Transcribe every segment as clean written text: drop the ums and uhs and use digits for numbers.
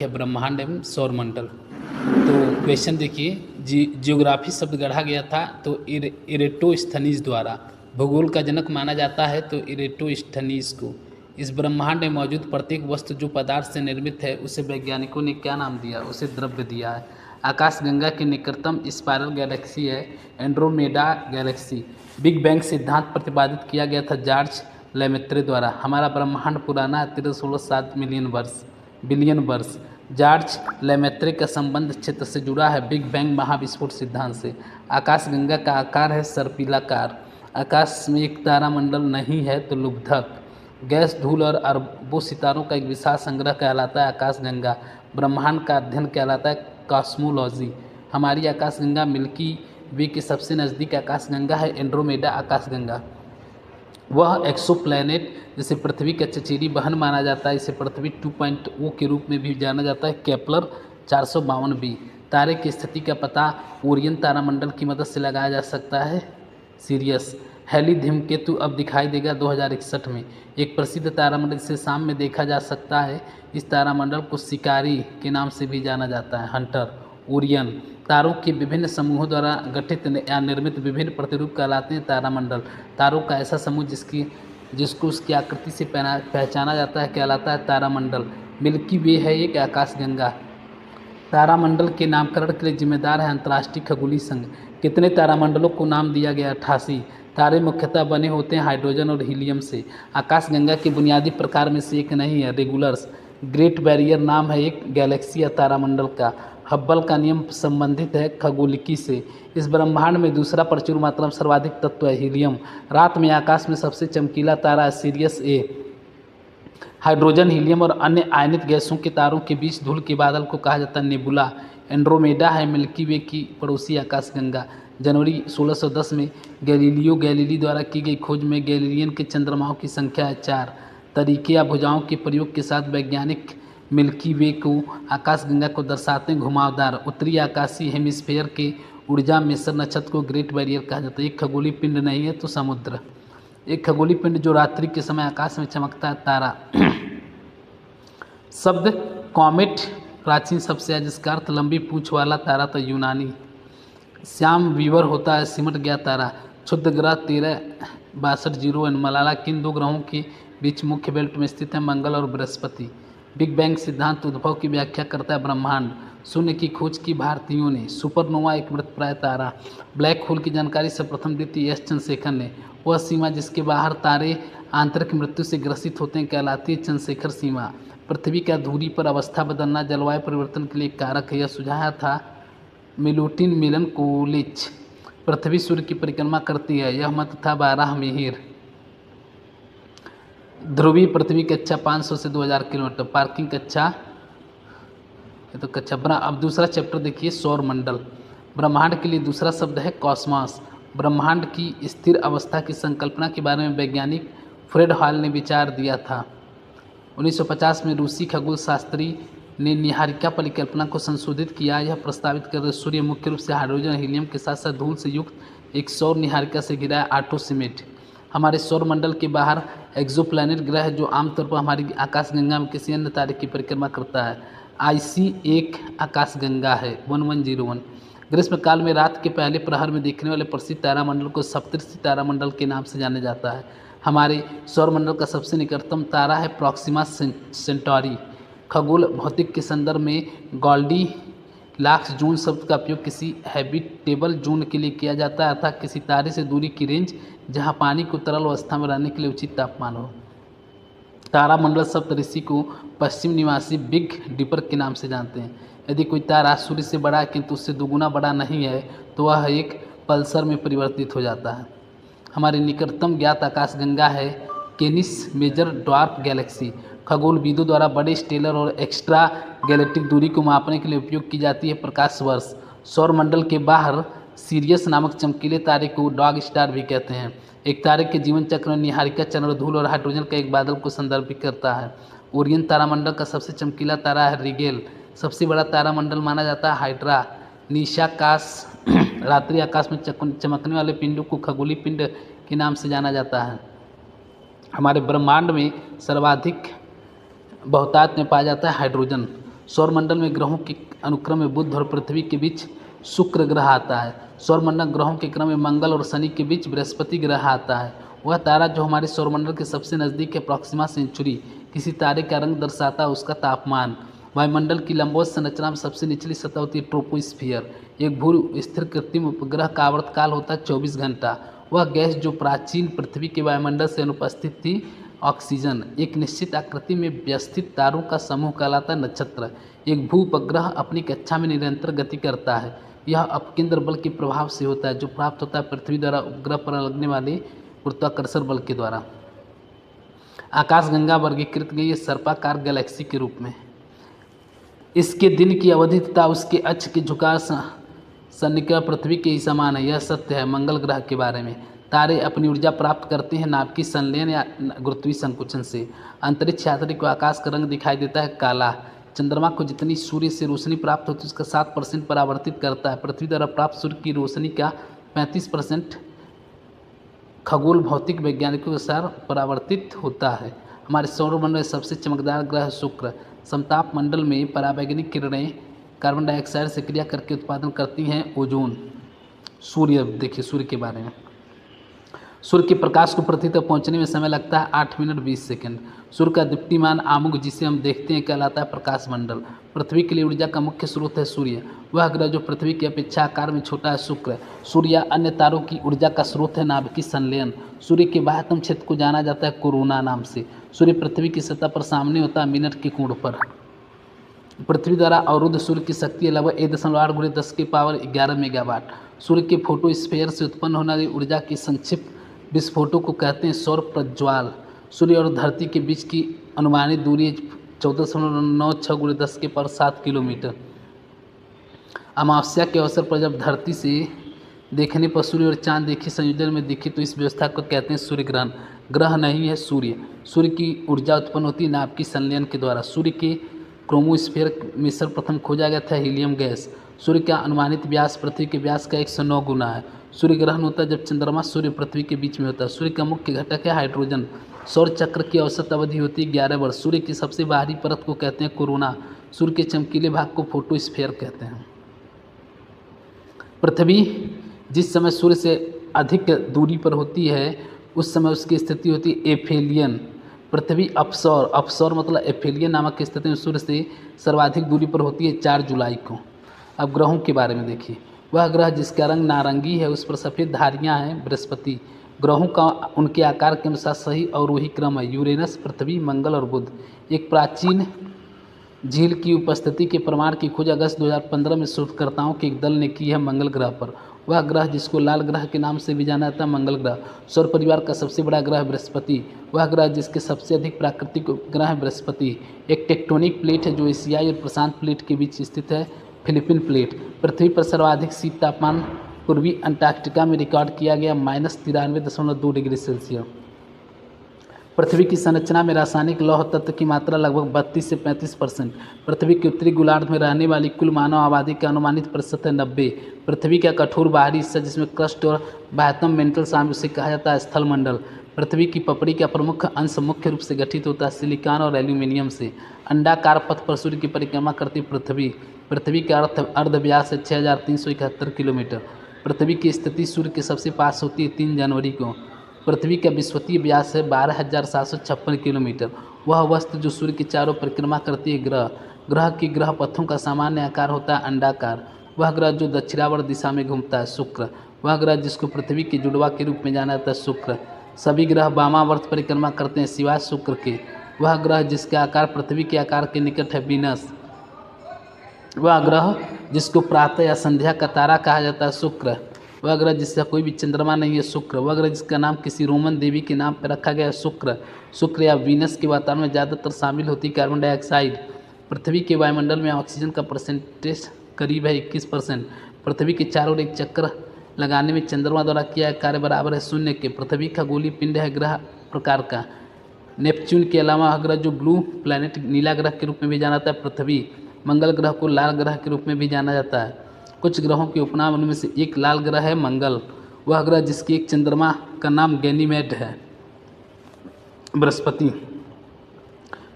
है ब्रह्मांड एवं सौरमंडल। तो क्वेश्चन देखिए, जियोग्राफी शब्द गढ़ा गया था तो इरेटोस्थनीज द्वारा। भूगोल का जनक माना जाता है तो इरेटोस्थनीज को। इस ब्रह्मांड में मौजूद प्रत्येक वस्तु जो पदार्थ से निर्मित है उसे वैज्ञानिकों ने क्या नाम दिया? उसे द्रव्य दिया है। आकाशगंगा के निकटतम स्पाइरल गैलेक्सी है एंड्रोमेडा गैलेक्सी। बिग बैंग सिद्धांत प्रतिपादित किया गया था जॉर्ज लेमेत्रे द्वारा। हमारा ब्रह्मांड पुराना है 13.7 बिलियन वर्ष। जॉर्ज लेमेत्रे का संबंध क्षेत्र से जुड़ा है बिग बैंग महाविस्फोट सिद्धांत से। आकाशगंगा का आकार है सर्पिलाकार। आकाश में एक तारामंडल नहीं है तो लुब्धक गैस, धूल और अरबों सितारों का एक विशाल संग्रह कहलाता है आकाशगंगा। ब्रह्मांड का अध्ययन कहलाता है कॉस्मोलॉजी। हमारी आकाशगंगा मिल्की वे के सबसे नज़दीक आकाशगंगा है एंड्रोमेडा आकाशगंगा। वह एक्सोप्लैनेट जिसे पृथ्वी का चचेरी बहन माना जाता है, इसे पृथ्वी 2.0 के रूप में भी जाना जाता है। Kepler 452b। तारे की स्थिति का पता ओरियन तारामंडल की मदद से लगाया जा सकता है। सीरियस हैली धूमकेतु अब दिखाई देगा 2061 में। एक प्रसिद्ध तारामंडल जिसे शाम में देखा जा सकता है। इस तारामंडल को शिकारी के नाम से भी जाना जाता है, हंटर। ओरियन तारों के विभिन्न समूहों द्वारा गठित या निर्मित विभिन्न प्रतिरूप कहलाते हैं तारामंडल। तारों का ऐसा समूह जिसको उसकी आकृति से पहचाना जाता है कहलाता है तारामंडल। मिल्की वे है एक आकाशगंगा। तारामंडल के नामकरण के लिए जिम्मेदार है अंतर्राष्ट्रीय खगोलीय संघ। कितने तारामंडलों को नाम दिया गया? 88। तारे मुख्यतः बने होते हैं हाइड्रोजन और हीलियम से। आकाशगंगा के बुनियादी प्रकार में से एक नहीं है रेगुलर्स। ग्रेट बैरियर नाम है एक गैलेक्सी या तारामंडल का। हब्बल का नियम संबंधित है खगोलिकी से। इस ब्रह्मांड में दूसरा प्रचुर मात्रा में सर्वाधिक तत्व है हीलियम। रात में आकाश में सबसे चमकीला तारा है सीरियस ए। हाइड्रोजन, हीलियम और अन्य आयनित गैसों के तारों के बीच धूल के बादल को कहा जाता है नेबुला। एंड्रोमेडा है मिल्की वे की पड़ोसी आकाशगंगा। जनवरी 1610 में गैलीलियो गैलीली द्वारा की गई खोज में गैलीलियन के चंद्रमाओं की संख्या है 4। तरीके या भुजाओं के प्रयोग के साथ वैज्ञानिक मिल्की वे को आकाशगंगा को दर्शाते हैं घुमावदार। उत्तरी आकाशीय हेमिस्फेयर के ऊर्जा मिश्र नक्षत्र को ग्रेट बैरियर कहा जाता है। एक खगोलीय पिंड नहीं है तो समुद्र। एक खगोलीय पिंड जो रात्रि के समय आकाश में चमकता है तारा। शब्द कॉमेट प्राचीन शब्द से है जिसका अर्थ लंबी पूंछ वाला तारा था, यूनानी। श्याम वीवर होता है सिमट गया तारा। क्षुद्र ग्रह 1362 मलाला किन दो ग्रहों के बीच मुख्य बेल्ट में स्थित है? मंगल और बृहस्पति। बिग बैंग सिद्धांत उद्भव की व्याख्या करता है ब्रह्मांड। शून्य की खोज की भारतीयों ने। सुपरनोवा एक मृतप्राय तारा। ब्लैक होल की जानकारी सर्वप्रथम दी थी एस चंद्रशेखर ने। वह सीमा जिसके बाहर तारे आंतरिक मृत्यु से ग्रसित होते हैं कहलाती है चंद्रशेखर सीमा। पृथ्वी का धुरी पर अवस्था बदलना जलवायु परिवर्तन के लिए कारक है, यह सुझाया था मिलुटिन मेलनकोविच। पृथ्वी सूर्य की परिक्रमा करती है, यह मत था बाराहमीर। ध्रुवीय पृथ्वी कक्षा 500 से 2000 किलोमीटर। पार्किंग कक्षा, ये तो कक्षा बना। अब दूसरा चैप्टर देखिए सौरमंडल। ब्रह्मांड के लिए दूसरा शब्द है कॉस्मॉस। ब्रह्मांड की स्थिर अवस्था की संकल्पना के बारे में वैज्ञानिक फ्रेड हॉल ने विचार दिया था। 1950 में रूसी खगोल शास्त्री ने निहारिका परिकल्पना को संशोधित किया। यह प्रस्तावित कर सूर्य मुख्य रूप से हाइड्रोजन हीलियम के साथ साथ धूल से युक्त एक सौर निहारिका से घिरा है आटोसिमेट। हमारे सौरमंडल के बाहर एक्सोप्लैनेट ग्रह है जो आमतौर पर हमारी आकाशगंगा में किसी अन्य तारे की परिक्रमा करता है। IC एक आकाशगंगा है 1101। ग्रीष्म काल में रात के पहले प्रहर में देखने वाले प्रसिद्ध तारामंडल को सप्तर्षि तारामंडल के नाम से जाना जाता है। हमारे सौरमंडल का सबसे निकटतम तारा है प्रॉक्सिमा सेंटोरी। खगोल भौतिक के संदर्भ में गॉल्डी लाक्स जोन शब्द का उपयोग किसी हैबिटेबल जोन के लिए किया जाता है अर्थात किसी तारे से दूरी की रेंज जहां पानी को तरल अवस्था में रहने के लिए उचित तापमान हो। तारामंडल सप्तऋषि को पश्चिम निवासी बिग डिपर के नाम से जानते हैं। यदि कोई तारा सूर्य से बड़ा है किंतु उससे दोगुना बड़ा नहीं है तो वह एक पल्सर में परिवर्तित हो जाता है। हमारी निकटतम ज्ञात आकाशगंगा है केनिस मेजर ड्वार्फ गैलेक्सी। खगोलविदों द्वारा बड़े स्टेलर और एक्स्ट्रा गैलेक्टिक दूरी को मापने के लिए उपयोग की जाती है प्रकाश वर्ष। सौरमंडल के बाहर सीरियस नामक चमकीले तारे को डॉग स्टार भी कहते हैं। एक तारे के जीवन चक्र में निहारिका, चंद्र, धूल और हाइड्रोजन का एक बादल को संदर्भित करता है। ओरियन तारामंडल का सबसे चमकीला तारा है रिगेल। सबसे बड़ा तारामंडल माना जाता है हाइड्रा। निशाकाश रात्रि आकाश में चमकने वाले पिंडों को खगोलीय पिंड के नाम से जाना जाता है। हमारे ब्रह्मांड में सर्वाधिक बहुतायत में पाया जाता है हाइड्रोजन। सौरमंडल में ग्रहों के अनुक्रम में बुध और पृथ्वी के बीच शुक्र ग्रह आता है। सौरमंडल ग्रहों के क्रम में मंगल और शनि के बीच बृहस्पति ग्रह आता है। वह तारा जो हमारे सौरमंडल के सबसे नज़दीक है, प्रॉक्सिमा सेंचुरी, किसी तारे का रंग दर्शाता है उसका तापमान। वायुमंडल की लंबवत संरचना में सबसे निचली सतह होती है ट्रोपोस्फियर। एक भू स्थिर कृत्रिम उपग्रह का आवर्तकाल होता है 24 घंटा। वह गैस जो प्राचीन पृथ्वी के वायुमंडल से अनुपस्थित थी, ऑक्सीजन। एक निश्चित आकृति में व्यवस्थित तारों का समूह कहलाता है नक्षत्र। एक भू उपग्रह अपनी कक्षा में निरंतर गति करता है। यह अपकेंद्र बल के प्रभाव से होता है जो प्राप्त होता है पृथ्वी द्वारा उपग्रह पर लगने वाले गुरुत्वाकर्षण बल के द्वारा। आकाशगंगा वर्गीकृत गई है सर्पाकार गैलेक्सी के रूप में। इसके दिन की अवधि तथा उसके अक्ष के झुकाव सन्निकट पृथ्वी के ही समान है, यह सत्य है। मंगल ग्रह के बारे में, तारे अपनी ऊर्जा प्राप्त करते हैं नाभिकीय संलयन या गुरुत्वीय संकुचन से। अंतरिक्ष यात्री को आकाश का रंग दिखाई देता है काला। चंद्रमा को जितनी सूर्य से रोशनी प्राप्त होती है उसका 7% परावर्तित करता है। पृथ्वी द्वारा प्राप्त सूर्य की रोशनी का 35% खगोल भौतिक वैज्ञानिकों के अनुसार परावर्तित होता है। हमारे सौरमंडल में सबसे चमकदार ग्रह शुक्र। समताप मंडल में परावैंगनिक किरणें कार्बन डाइऑक्साइड से क्रिया करके उत्पादन करती हैं ओजोन। सूर्य, देखिए सूर्य के बारे में, सूर्य के प्रकाश को पृथ्वी तक पहुंचने में समय लगता है 8 मिनट 20 सेकंड। सूर्य का दीप्तिमान आमुख जिसे हम देखते हैं कहलाता है प्रकाश मंडल। पृथ्वी के लिए ऊर्जा का मुख्य स्रोत है सूर्य। वह ग्रह जो पृथ्वी की अपेक्षा आकार में छोटा है शुक्र। सूर्य या अन्य तारों की ऊर्जा का स्रोत है नाभिकीय संलयन। सूर्य के बाह्यतम क्षेत्र को जाना जाता है कोरोना नाम से। सूर्य पृथ्वी की सतह पर सामने होता है मिनट के कोण पर। पृथ्वी द्वारा अवरुद्ध सूर्य की शक्ति है लगभग 1.8 × 10⁻11 मेगावाट। सूर्य के फोटोस्फीयर से उत्पन्न होने वाली ऊर्जा की संक्षिप्त विस्फोटों को कहते हैं सौर प्रज्वाल। सूर्य और धरती के बीच की अनुमानित दूरी 14.96 × 10⁻7 किलोमीटर। अमावस्या के अवसर पर जब धरती से देखने पर सूर्य और चांद एक ही संयोजन में दिखे तो इस व्यवस्था को कहते हैं सूर्य ग्रहण। ग्रह नहीं है सूर्य। सूर्य की ऊर्जा उत्पन्न होती है नाभिकीय संलयन के द्वारा। सूर्य के क्रोमोस्फीयर में सर्वप्रथम खोजा गया था हीलियम गैस। सूर्य का अनुमानित व्यास पृथ्वी के व्यास का 109 गुना है। सूर्य ग्रहण होता है जब चंद्रमा सूर्य पृथ्वी के बीच में होता है। सूर्य का मुख्य घटक है हाइड्रोजन। सौर चक्र की औसत अवधि होती है 11 वर्ष। सूर्य की सबसे बाहरी परत को कहते हैं कोरोना। सूर्य के चमकीले भाग को फोटोस्फीयर कहते हैं। पृथ्वी जिस समय सूर्य से अधिक दूरी पर होती है उस समय उसकी स्थिति होती है एफेलियन। पृथ्वी अपसौर, अपसौर मतलब एफेलियन नामक स्थिति में सूर्य से सर्वाधिक दूरी पर होती है 4 जुलाई को। अब ग्रहों के बारे में देखिए। वह ग्रह जिसका रंग नारंगी है उस पर सफ़ेद धारियाँ हैं बृहस्पति। ग्रहों का उनके आकार के अनुसार सही अवरोही क्रम है यूरेनस, पृथ्वी, मंगल और बुध। एक प्राचीन झील की उपस्थिति के प्रमाण की खोज अगस्त 2015 में शोधकर्ताओं के एक दल ने की है मंगल ग्रह पर। वह ग्रह जिसको लाल ग्रह के नाम से भी जाना जाता है मंगल ग्रह। सौर परिवार का सबसे बड़ा ग्रह बृहस्पति। वह ग्रह जिसके सबसे अधिक प्राकृतिक उपग्रह है बृहस्पति। एक टेक्टोनिक प्लेट है जो एशियाई और प्रशांत प्लेट के बीच स्थित है, फिलिपीन प्लेट। पृथ्वी पर सर्वाधिक शीत तापमान पूर्वी अंटार्कटिका में रिकॉर्ड किया गया -93.2 डिग्री सेल्सियस। पृथ्वी की संरचना में रासायनिक लौह तत्व की मात्रा लगभग 32 से 35%। पृथ्वी के उत्तरी गोलार्ध में रहने वाली कुल मानव आबादी का अनुमानित प्रतिशत है 90। पृथ्वी का कठोर बाहरी हिस्सा जिसमें क्रस्ट और बाह्यतम मेंटल शामिल उसे कहा जाता है स्थल मंडल। पृथ्वी की पपड़ी का प्रमुख अंश मुख्य रूप से गठित होता है सिलिकॉन और एल्यूमिनियम से। अंडाकार पथ पर सूर्य की परिक्रमा करती पृथ्वी। पृथ्वी का अर्ध व्यास है 6371 किलोमीटर। पृथ्वी की स्थिति सूर्य के सबसे पास होती है 3 जनवरी को। पृथ्वी का विश्वतीय व्यास है 12,756 किलोमीटर। वह वस्तु जो सूर्य के चारों परिक्रमा करती है ग्रह के ग्रह पथों का सामान्य आकार होता है अंडाकार। वह ग्रह जो दक्षिणावर्त दिशा में घूमता है शुक्र। वह ग्रह जिसको पृथ्वी के जुड़वा के रूप में जाना जाता है शुक्र। सभी ग्रह वामावर्त परिक्रमा करते हैं सिवाय शुक्र के। वह ग्रह जिसका आकार पृथ्वी के आकार के निकट है वीनस। वह ग्रह जिसको प्रातः या संध्या का तारा कहा जाता है शुक्र। वह ग्रह जिसका कोई भी चंद्रमा नहीं है शुक्र। वह ग्रह जिसका नाम किसी रोमन देवी के नाम पर रखा गया है शुक्र। शुक्र या वीनस के वातावरण में ज़्यादातर शामिल होती है कार्बन डाइऑक्साइड। पृथ्वी के वायुमंडल में ऑक्सीजन का परसेंटेज करीब है 21%। पृथ्वी के चारों ओर एक चक्कर लगाने में चंद्रमा द्वारा किया कार्य बराबर है 0 के। पृथ्वी खगोलीय पिंड है ग्रह प्रकार का। नेपच्यून के अलावा ग्रह जो ब्लू प्लैनेट नीला ग्रह के रूप में भी जाना जाता है पृथ्वी। मंगल ग्रह को लाल ग्रह के रूप में भी जाना जाता है। कुछ ग्रहों के उपनाम उनमें से एक लाल ग्रह है मंगल। वह ग्रह जिसके एक चंद्रमा का नाम गैनीमेड है। बृहस्पति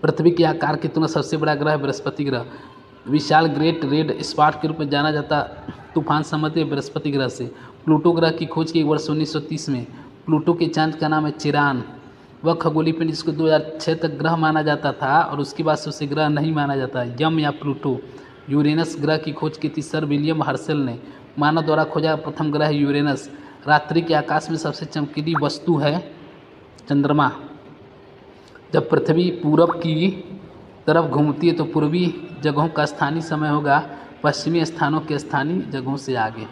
पृथ्वी के आकार की तुलना सबसे बड़ा ग्रह है बृहस्पति ग्रह। विशाल ग्रेट रेड स्पॉट के रूप में जाना जाता तूफान समझते बृहस्पति ग्रह से। प्लूटो ग्रह की खोज की वर्ष 1930 में। प्लूटो के चांद का नाम है चिरान। वह खगोलीय पिंड जिसको 2006 तक ग्रह माना जाता था और उसके बाद से उसे ग्रह नहीं माना जाता। यम या प्लूटो। यूरेनस ग्रह की खोज की थी सर विलियम हर्शल ने। मानव द्वारा खोजा प्रथम ग्रह यूरेनस। रात्रि के आकाश में सबसे चमकीली वस्तु है चंद्रमा। जब पृथ्वी पूरब की तरफ घूमती है तो पूर्वी जगहों का स्थानीय समय होगा पश्चिमी स्थानों के स्थानीय जगहों से आगे।